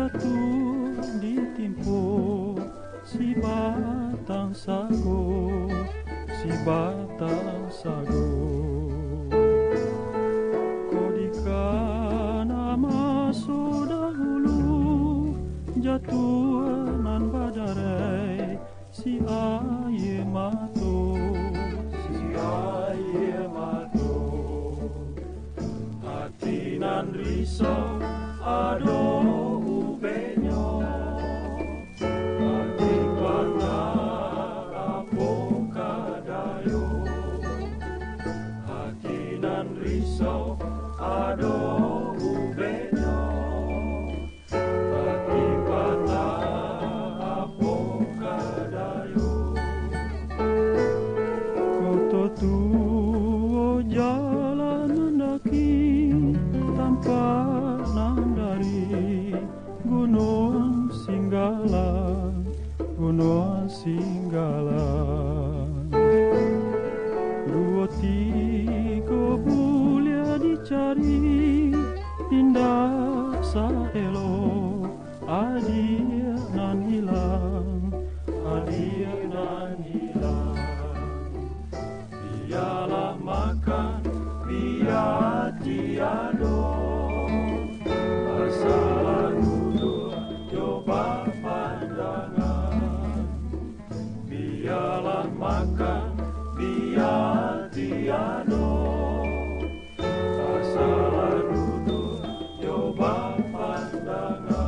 jatuh ditimpo si batang sago, si batang sago. Kodikana maso dahulu jatuh nan badare si aye mato, si aye mato. Hati nan risau ado ubenyo, hati kata apo kadayo. Hati nan risau ado ubenyo, hati kata apo kadayo. Koto tuo jalan mendaki tanpa nandari Gunung Singgala, Gunung Singgala. Dua tiga bulia dicari indah saelo, adia nan hilang, adia nan hilang. Biarlah makan, biar tiado, asal duduk coba pandangan. Biarlah makan, biar tiado, asal duduk coba pandangan.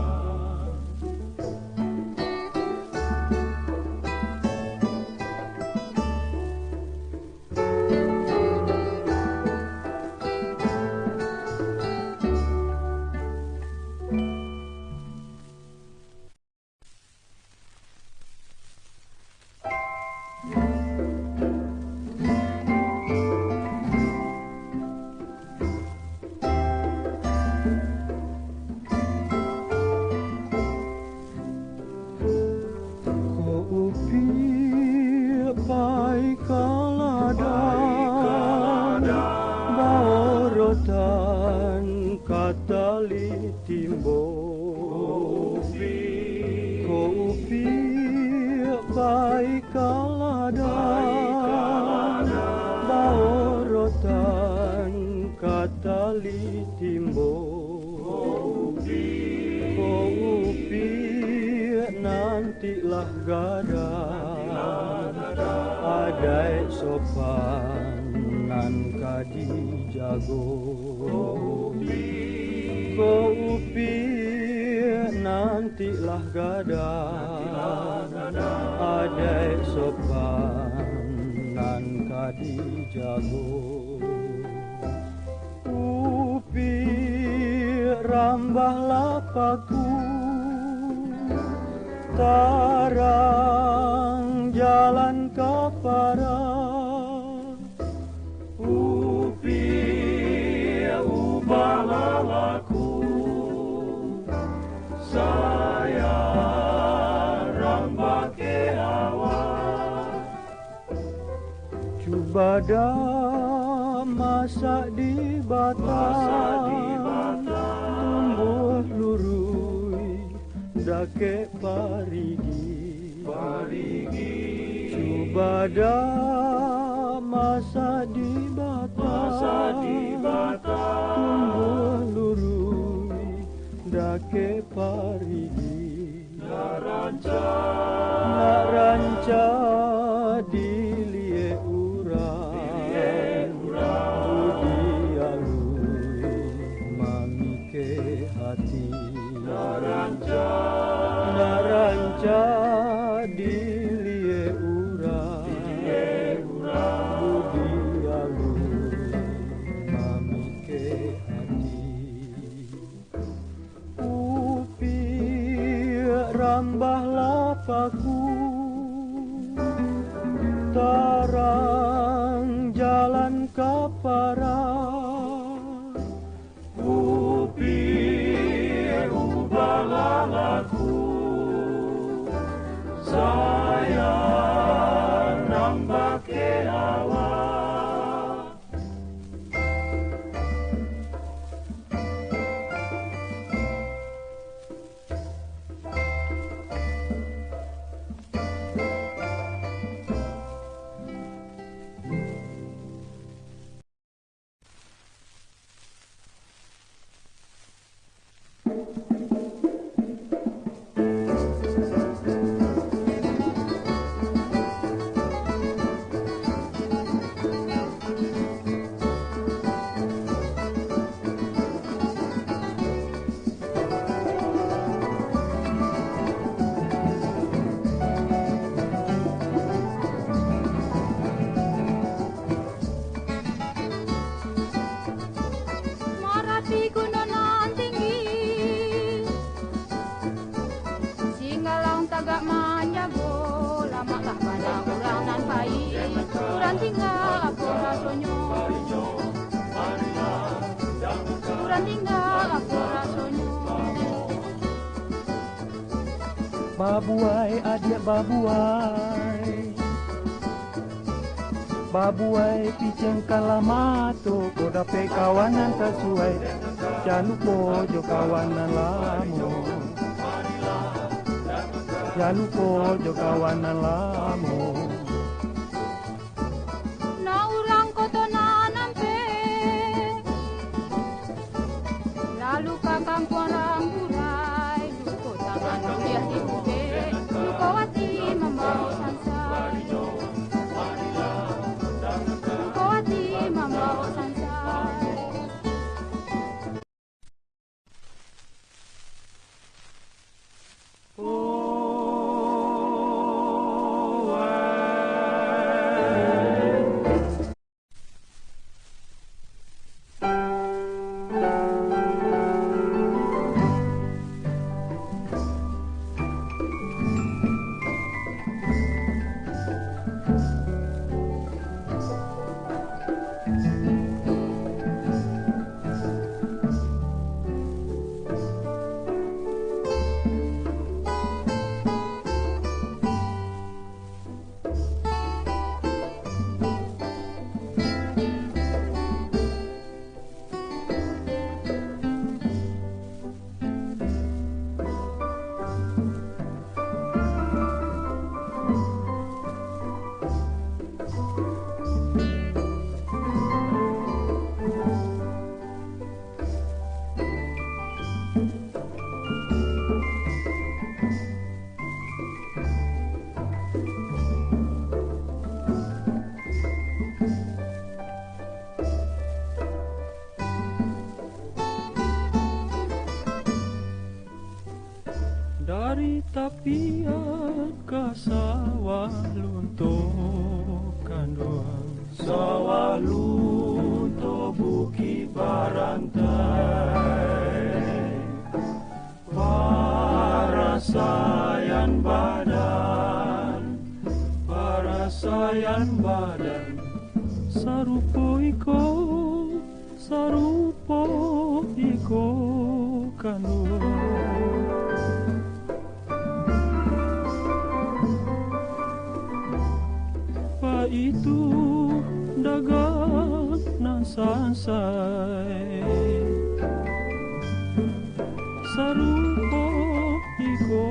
Baorotan katali timbo, kopi baik kalada. Baorotan katali timbo, kopi nantilah gada. Adai sopan nan kadi jago, kopi nantilah gada. Adai sopan nan kadi jago. Upi rambah lapaku tarang jalan kapara. Ubahlah laku, saya rambah ke awak. Cuba dah masak di batang, tumbuh lurui dake parigi. Cuba dah masak di batang, tumbuh lurui dake parigi. Nak ranca dilie urang, budi alui mamike hati. Nak ranca dilie urang, budi alui mamike hati. Upi rambah lapaku tarang jalan kapara. Upi ubahlah laku, saya nambah ke awak. Babuai adik babuai, babuai piceng kalamato, ko dape kawanan sesuai, jangan lupa jo kawanan lamo, jangan lupa jo kawanan lamo. Na urang koto na nampe, lalu kakang orang burai, luko tangan dia di bube, luko wati membawa sansa, luko wati membawa sansa. Dari tapian ke sawah luntur kanduan, sawah luntur buki barantai, parasayan badan, sarupo iko kanduan. Itu dagang nan sansai, sarupo iko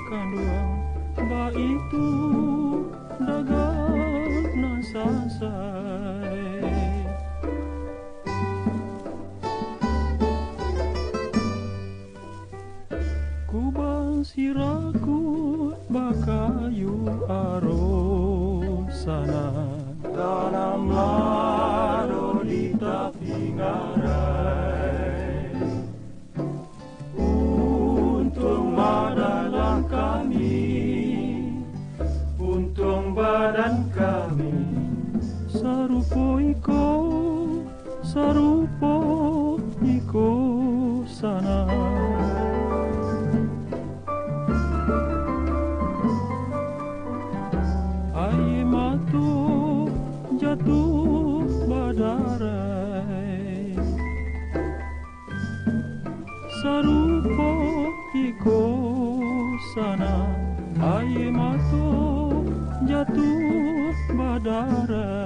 kanduang, ba itu dagang nan sansai. Kubang siraku bakayu aro sana, dalam lado di tepi ngarai, untung badan kami, sarupo iko sana. Jatuh badarai, sarupo iko sana, air mata jatuh badarai.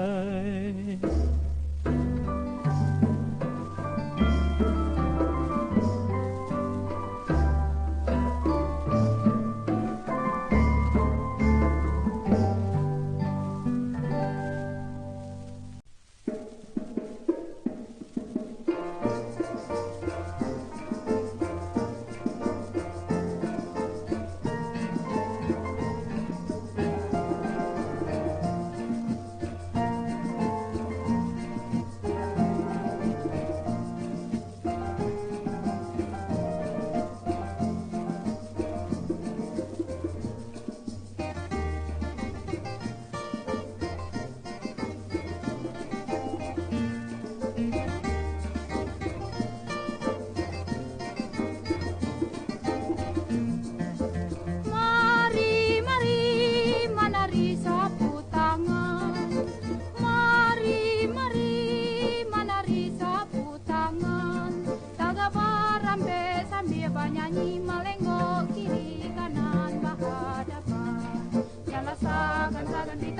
Nyanyi malenggok kiri kanan.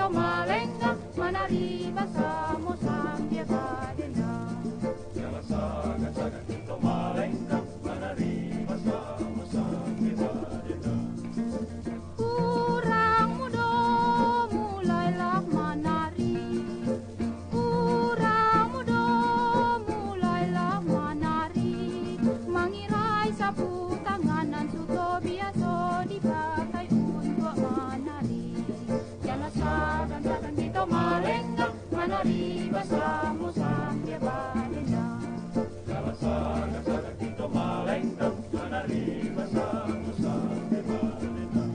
Tito Malenga, menari bersama sambil berdendang. Jalan sagan-sagan Tito Malenga, menari bersama sambil berdendang. Orang muda mulailah menari, orang muda mulailah menari, mengirai sapu tanganan suto biasa dipakai untuk menari. Jalan sagan-sagan Tito Malenga, menari bersama sambil berdendang. Jalan sagan-sagan Tito Malenga, menari bersama sambil berdendang.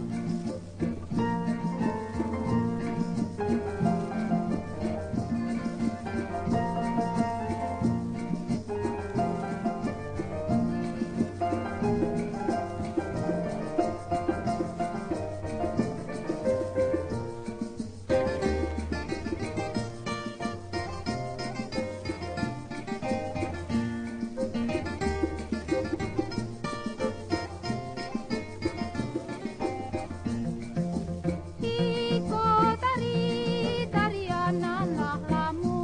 Iko tari tarian anak lamu,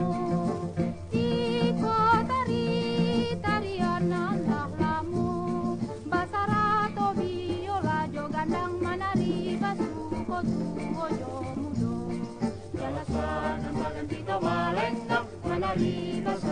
Iko tari tarian anak lamu, basarato biola jogandang menari basuko tuo jomudo. Jalan sagan-sagan Tito Malenga, menari bersama